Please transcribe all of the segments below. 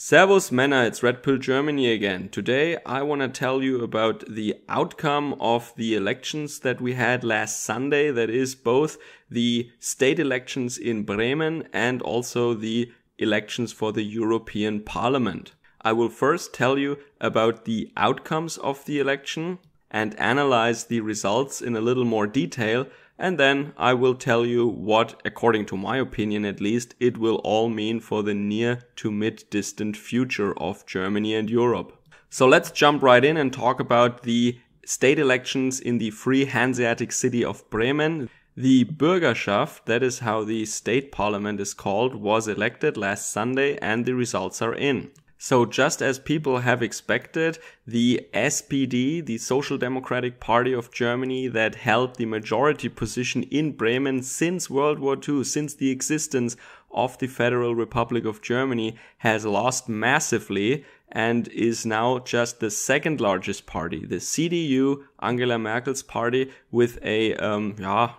Servus Männer, it's Red Pill Germany again. Today I want to tell you about the outcome of the elections that we had last Sunday. That is both the state elections in Bremen and also the elections for the European Parliament. I will first tell you about the outcomes of the election and analyze the results in a little more detail. And then I will tell you what, according to my opinion at least, it will all mean for the near to mid-distant future of Germany and Europe. So let's jump right in and talk about the state elections in the free Hanseatic city of Bremen. The Bürgerschaft, that is how the state parliament is called, was elected last Sunday and the results are in. So just as people have expected, the SPD, the Social Democratic Party of Germany that held the majority position in Bremen since World War II, since the existence of the Federal Republic of Germany, has lost massively and is now just the second largest party, the CDU, Angela Merkel's party, with a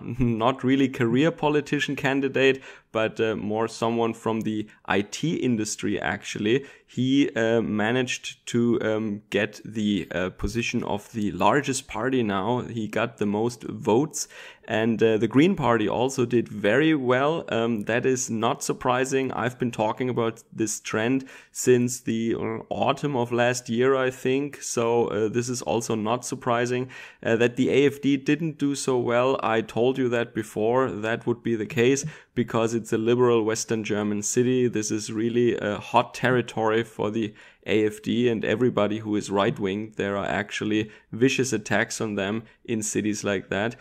not really career politician candidate, but more someone from the IT industry actually. He managed to get the position of the largest party now. He got the most votes, and the Green Party also did very well. That is not surprising. I've been talking about this trend since the autumn of last year, I think. So this is also not surprising. That the AfD didn't do so well, I told you that before. That would be the case because it's a liberal Western German city. This is really a hot territory for the AfD and everybody who is right-wing. There are actually vicious attacks on them in cities like that.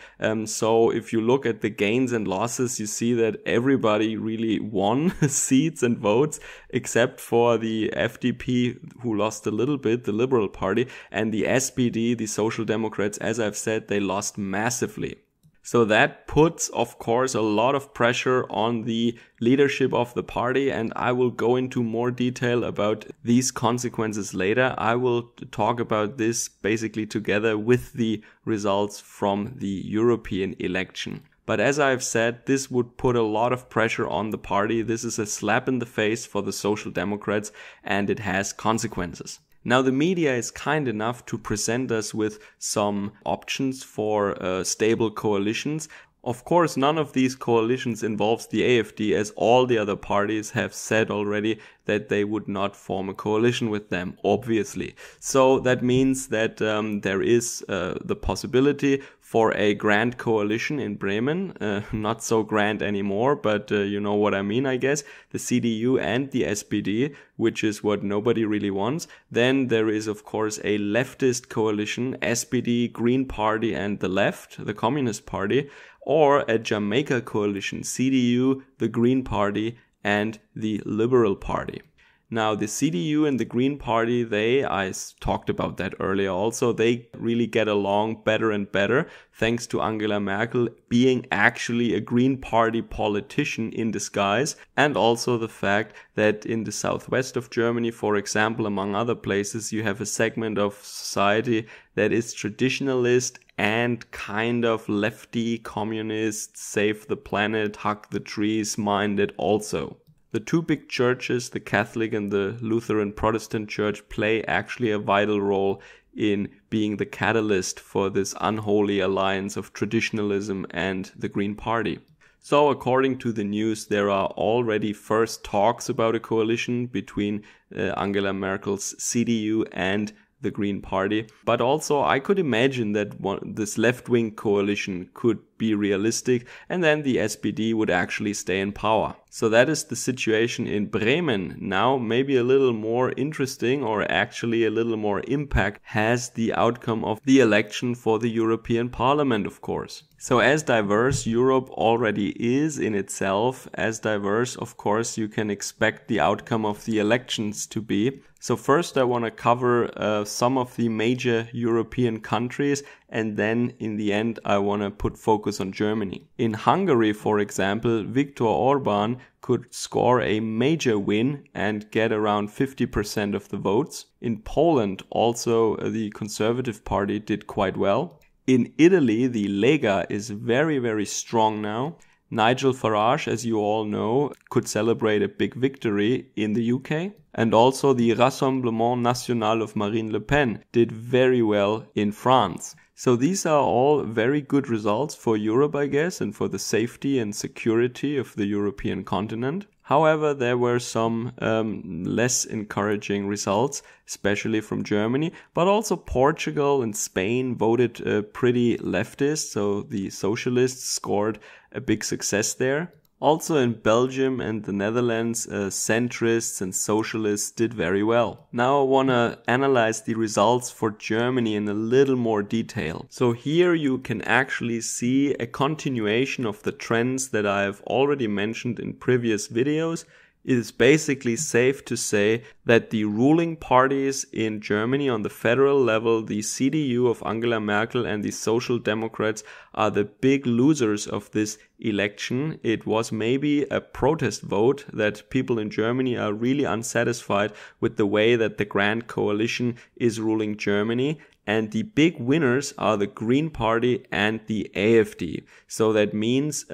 So if you look at the gains and losses, you see that everybody really won seats and votes, except for the FDP, who lost a little bit, the Liberal Party, and the SPD, the Social Democrats, as I've said, they lost massively. So that puts, of course, a lot of pressure on the leadership of the party, and I will go into more detail about these consequences later. I will talk about this basically together with the results from the European election. But as I've said, this would put a lot of pressure on the party. This is a slap in the face for the Social Democrats, and it has consequences. Now, the media is kind enough to present us with some options for stable coalitions. Of course, none of these coalitions involves the AfD, as all the other parties have said already that they would not form a coalition with them, obviously. So that means that there is the possibility for a grand coalition in Bremen. Not so grand anymore, but you know what I mean, I guess. The CDU and the SPD, which is what nobody really wants. Then there is, of course, a leftist coalition, SPD, Green Party and the Left, the Communist Party, or a Jamaica coalition, CDU, the Green Party and the Liberal Party. Now, the CDU and the Green Party, I talked about that earlier also, they really get along better and better thanks to Angela Merkel being actually a Green Party politician in disguise, and also the fact that in the southwest of Germany, for example, among other places, you have a segment of society that is traditionalist and kind of lefty, communist, save the planet, hug the trees minded also. The two big churches, the Catholic and the Lutheran Protestant Church, play actually a vital role in being the catalyst for this unholy alliance of traditionalism and the Green Party. So according to the news, there are already first talks about a coalition between Angela Merkel's CDU and the Green Party. But also I could imagine that this left-wing coalition could be realistic, and then the SPD would actually stay in power. So that is the situation in Bremen. Now, maybe a little more interesting, or actually a little more impact, has the outcome of the election for the European Parliament, of course. So as diverse Europe already is in itself, as diverse, of course, you can expect the outcome of the elections to be. So first I want to cover some of the major European countries, and then in the end I want to put focus on Germany. In Hungary, for example, Viktor Orban could score a major win and get around 50% of the votes. In Poland also the Conservative Party did quite well. In Italy, the Lega is very, very strong now. Nigel Farage, as you all know, could celebrate a big victory in the UK. And also the Rassemblement National of Marine Le Pen did very well in France. So these are all very good results for Europe, I guess, and for the safety and security of the European continent. However, there were some less encouraging results, especially from Germany, but also Portugal and Spain voted pretty leftist, so the socialists scored a big success there. Also in Belgium and the Netherlands, centrists and socialists did very well. Now I want to analyze the results for Germany in a little more detail. So here you can actually see a continuation of the trends that I have already mentioned in previous videos. It is basically safe to say that the ruling parties in Germany on the federal level, the CDU of Angela Merkel and the Social Democrats, are the big losers of this election. It was maybe a protest vote that people in Germany are really unsatisfied with the way that the Grand Coalition is ruling Germany. And the big winners are the Green Party and the AfD. So that means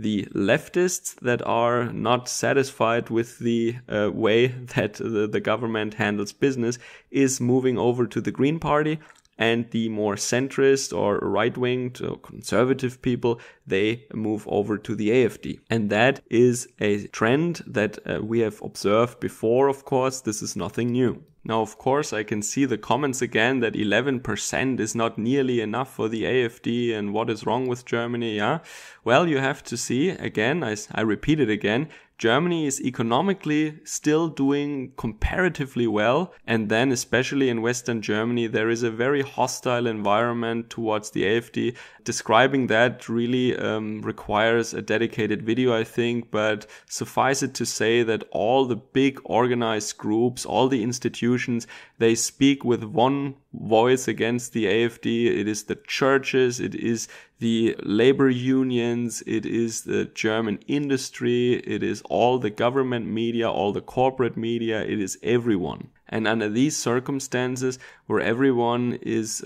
the leftists that are not satisfied with the way that the government handles business is moving over to the Green Party, and the more centrist or right-winged or conservative people, they move over to the AfD. And that is a trend that we have observed before, of course. This is nothing new. Now, of course, I can see the comments again that 11% is not nearly enough for the AfD and what is wrong with Germany, yeah? Well, you have to see, again, I repeat it again, Germany is economically still doing comparatively well, and then especially in Western Germany there is a very hostile environment towards the AfD. Describing that really requires a dedicated video, I think, but suffice it to say that all the big organized groups, all the institutions, they speak with one voice against the AfD. It is the churches, it is the labor unions, it is the German industry, it is all the government media, all the corporate media, it is everyone. And under these circumstances, where everyone is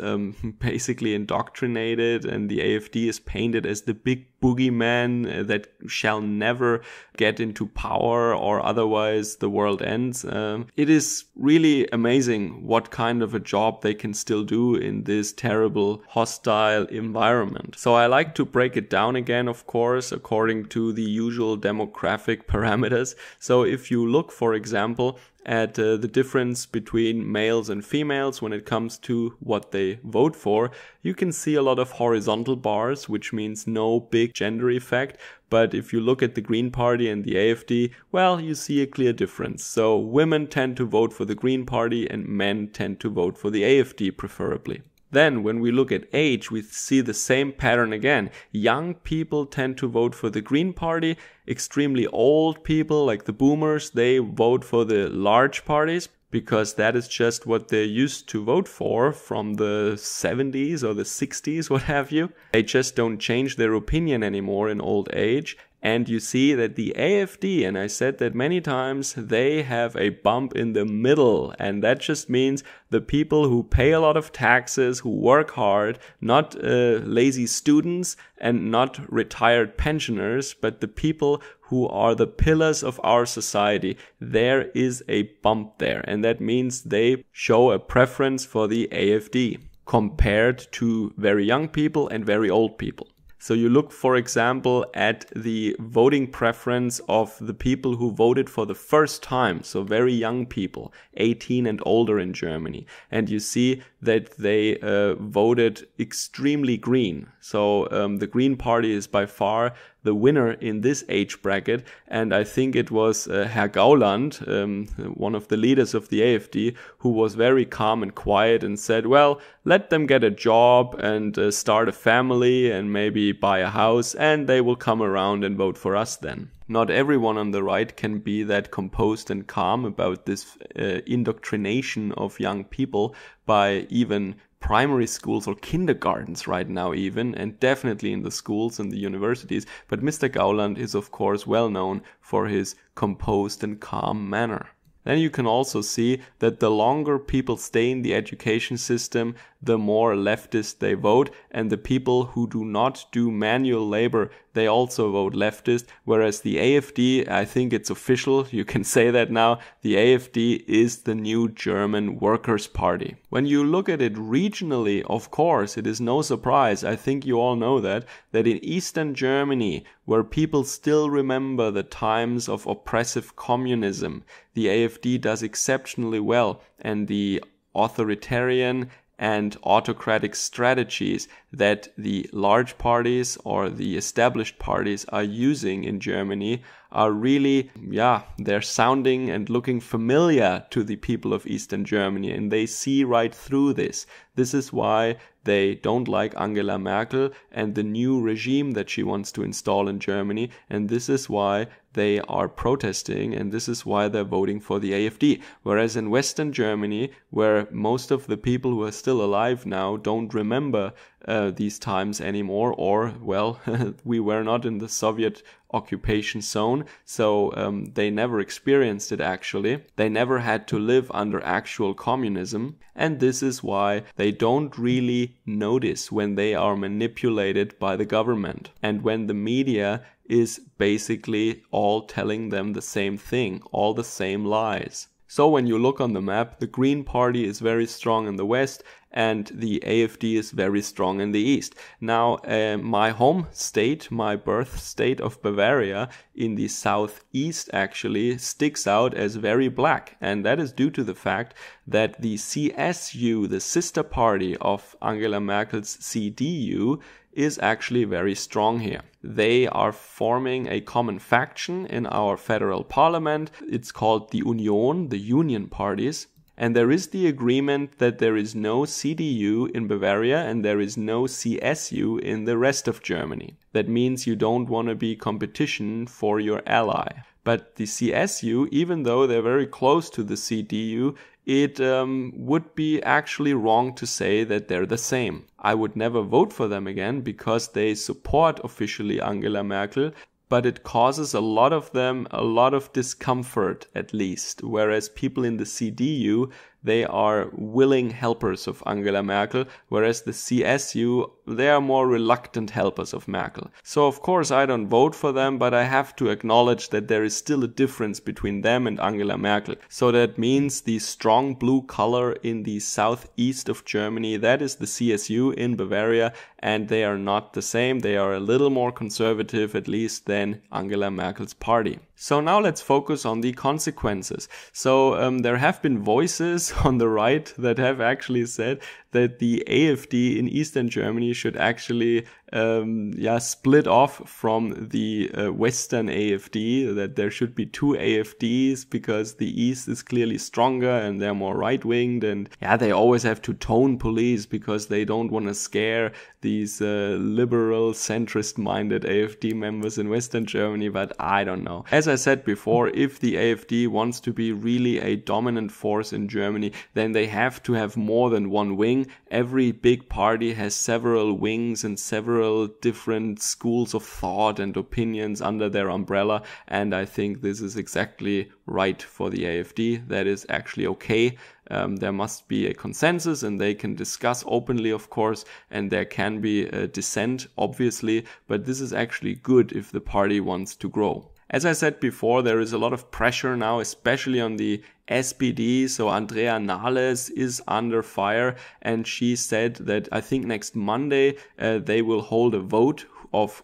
basically indoctrinated and the AfD is painted as the big boogeyman that shall never get into power or otherwise the world ends, it is really amazing what kind of a job they can still do in this terrible, hostile environment. So I like to break it down again, of course, according to the usual demographic parameters. So if you look, for example, at the difference between males and females when it comes to what they vote for, you can see a lot of horizontal bars, which means no big gender effect. But if you look at the Green Party and the AfD, well, you see a clear difference. So women tend to vote for the Green Party and men tend to vote for the AfD preferably. Then, when we look at age, we see the same pattern again. Young people tend to vote for the Green Party. Extremely old people, like the boomers, they vote for the large parties, because that is just what they used to vote for from the 70s or the 60s, what have you. They just don't change their opinion anymore in old age. And you see that the AfD, and I said that many times, they have a bump in the middle. And that just means the people who pay a lot of taxes, who work hard, not lazy students and not retired pensioners, but the people who are the pillars of our society. There is a bump there. And that means they show a preference for the AfD compared to very young people and very old people. So you look, for example, at the voting preference of the people who voted for the first time, so very young people, 18 and older in Germany, and you see that they voted extremely green. So the Green Party is by far the winner in this age bracket, and I think it was Herr Gauland, one of the leaders of the AfD, who was very calm and quiet and said, well, let them get a job and start a family and maybe buy a house, and they will come around and vote for us then. Not everyone on the right can be that composed and calm about this indoctrination of young people by even primary schools or kindergartens right now even, and definitely in the schools and the universities. But Mr. Gauland is of course well known for his composed and calm manner. then you can also see that the longer people stay in the education system, the more leftist they vote, and the people who do not do manual labor, they also vote leftist, whereas the AfD, I think it's official, you can say that now, the AfD is the new German Workers' Party. When you look at it regionally, of course, it is no surprise, I think you all know that in Eastern Germany, where people still remember the times of oppressive communism, the AfD does exceptionally well, and the authoritarian and autocratic strategies that the large parties or the established parties are using in Germany are really, they're sounding and looking familiar to the people of Eastern Germany, and they see right through this. This is why they don't like Angela Merkel and the new regime that she wants to install in Germany, and this is why they are protesting, and this is why they're voting for the AfD. Whereas in Western Germany, where most of the people who are still alive now don't remember these times anymore, or, well, we were not in the Soviet occupation zone, so they never experienced it actually. They never had to live under actual communism, and this is why they don't really notice when they are manipulated by the government and when the media is basically all telling them the same thing, all the same lies. So when you look on the map, the Green Party is very strong in the west and the AfD is very strong in the east. Now, my home state, my birth state of Bavaria in the southeast actually sticks out as very black. And that is due to the fact that the CSU, the sister party of Angela Merkel's CDU, is actually very strong here. They are forming a common faction in our federal parliament. It's called the Union, the Union parties. And there is the agreement that there is no CDU in Bavaria and there is no CSU in the rest of Germany. That means you don't want to be competition for your ally. But the CSU, even though they're very close to the CDU, it would be actually wrong to say that they're the same. I would never vote for them again because they support officially Angela Merkel, but it causes a lot of them a lot of discomfort at least, whereas people in the CDU, they are willing helpers of Angela Merkel, whereas the CSU, they are more reluctant helpers of Merkel. So of course I don't vote for them, but I have to acknowledge that there is still a difference between them and Angela Merkel. So that means the strong blue color in the southeast of Germany, that is the CSU in Bavaria, and they are not the same. They are a little more conservative at least than Angela Merkel's party. So now let's focus on the consequences. So there have been voices on the right that have actually said that the AfD in Eastern Germany should actually split off from the Western AfD, that there should be two AfDs because the East is clearly stronger and they're more right-winged, and they always have to tone police because they don't want to scare these liberal, centrist-minded AfD members in Western Germany, but I don't know. As I said before, if the AfD wants to be really a dominant force in Germany, then they have to have more than one wing. Every big party has several wings and several different schools of thought and opinions under their umbrella, and I think this is exactly right for the AfD. That is actually okay. There must be a consensus and they can discuss openly, of course, and there can be a dissent, obviously, but this is actually good if the party wants to grow. As I said before, there is a lot of pressure now, especially on the SPD. So Andrea Nahles is under fire, and she said that I think next Monday they will hold a vote of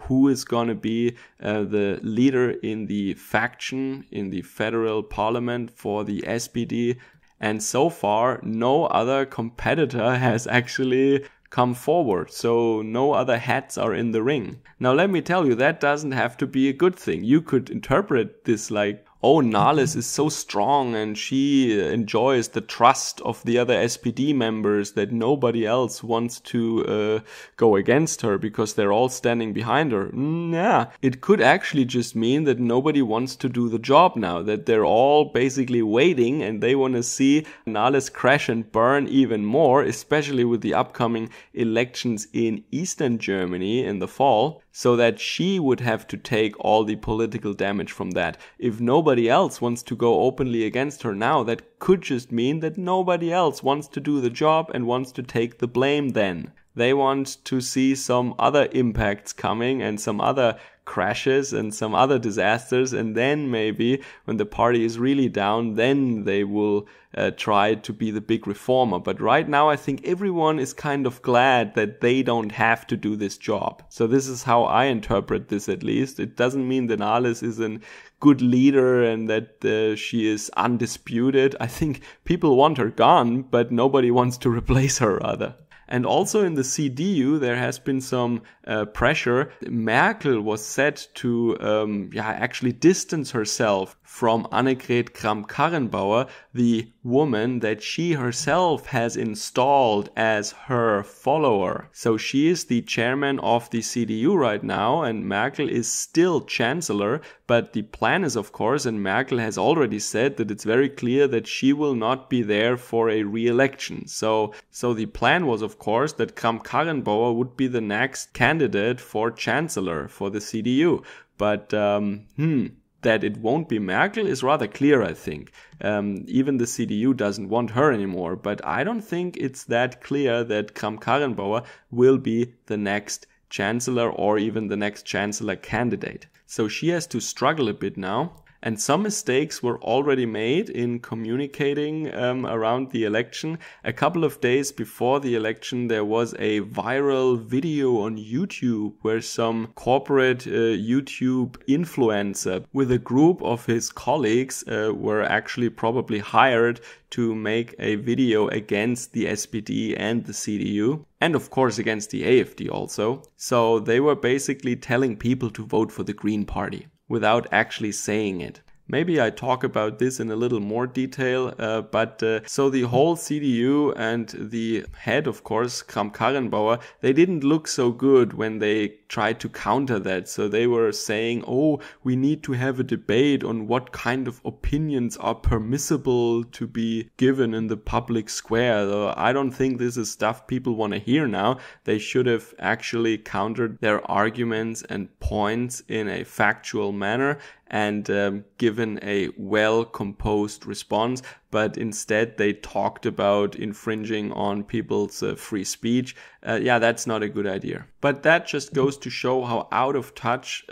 who is going to be the leader in the faction in the federal parliament for the SPD. And so far, no other competitor has actually come forward, so no other hats are in the ring. Now let me tell you, that doesn't have to be a good thing. You could interpret this like, oh, Nahles is so strong and she enjoys the trust of the other SPD members that nobody else wants to go against her because they're all standing behind her. It could actually just mean that nobody wants to do the job now, that they're all basically waiting and they want to see Nahles crash and burn even more, especially with the upcoming elections in Eastern Germany in the fall. so that she would have to take all the political damage from that. If nobody else wants to go openly against her now, that could just mean that nobody else wants to do the job and wants to take the blame then. They want to see some other impacts coming and some other crashes and some other disasters, and then maybe when the party is really down, then they will try to be the big reformer. But right now I think everyone is kind of glad that they don't have to do this job. So this is how I interpret this, at least. It doesn't mean that Alice is a good leader and that she is undisputed. I think people want her gone, but nobody wants to replace her, rather. And also in the CDU, there has been some pressure. Merkel was set to actually distance herself from Annegret Kramp-Karrenbauer, the woman that she herself has installed as her follower. So she is the chairman of the CDU right now, and Merkel is still chancellor. But the plan is, of course, and Merkel has already said that it's very clear that she will not be there for a re-election. So the plan was, of course, that Kramp-Karrenbauer would be the next candidate for chancellor for the CDU. But that it won't be Merkel is rather clear, I think. Even the CDU doesn't want her anymore. But I don't think it's that clear that Kramp-Karrenbauer will be the next chancellor or even the next chancellor candidate. So she has to struggle a bit now. And some mistakes were already made in communicating around the election. A couple of days before the election, there was a viral video on YouTube where some corporate YouTube influencer with a group of his colleagues were actually probably hired to make a video against the SPD and the CDU. And of course against the AfD also. So they were basically telling people to vote for the Green Party without actually saying it. Maybe I talk about this in a little more detail, but so the whole CDU and the head, of course, Kramp-Karrenbauer, they didn't look so good when they tried to counter that. So they were saying, oh, we need to have a debate on what kind of opinions are permissible to be given in the public square. So I don't think this is stuff people want to hear now. They should have actually countered their arguments and points in a factual manner and given a well-composed response, but instead they talked about infringing on people's free speech. That's not a good idea. But that just goes to show how out of touch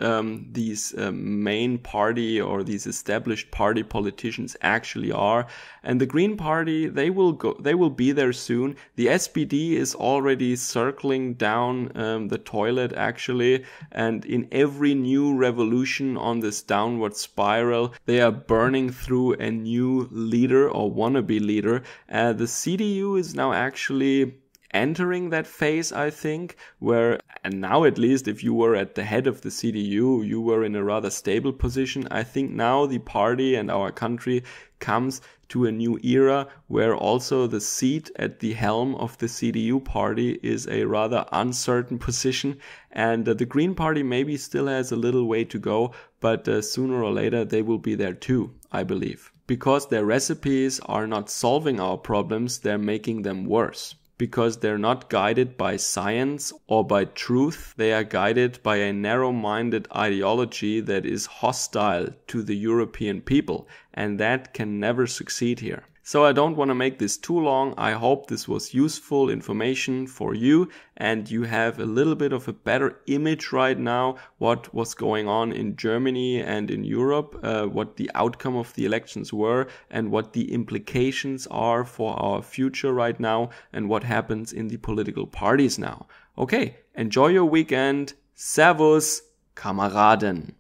these main party or these established party politicians actually are. And the Green Party, they will be there soon. The SPD is already circling down the toilet actually, and in every new revolution on this downward spiral, they are burning through a new leader or wannabe leader. The CDU is now actually entering that phase, I think, where, and now at least if you were at the head of the CDU, you were in a rather stable position. I think now the party and our country comes to a new era where also the seat at the helm of the CDU party is a rather uncertain position, and the Green Party maybe still has a little way to go, but sooner or later they will be there too, I believe. Because their recipes are not solving our problems, they're making them worse. Because they're not guided by science or by truth, they are guided by a narrow-minded ideology that is hostile to the European people, and that can never succeed here. So I don't want to make this too long. I hope this was useful information for you and you have a little bit of a better image right now what was going on in Germany and in Europe, what the outcome of the elections were and what the implications are for our future right now and what happens in the political parties now. Okay, enjoy your weekend. Servus, Kameraden.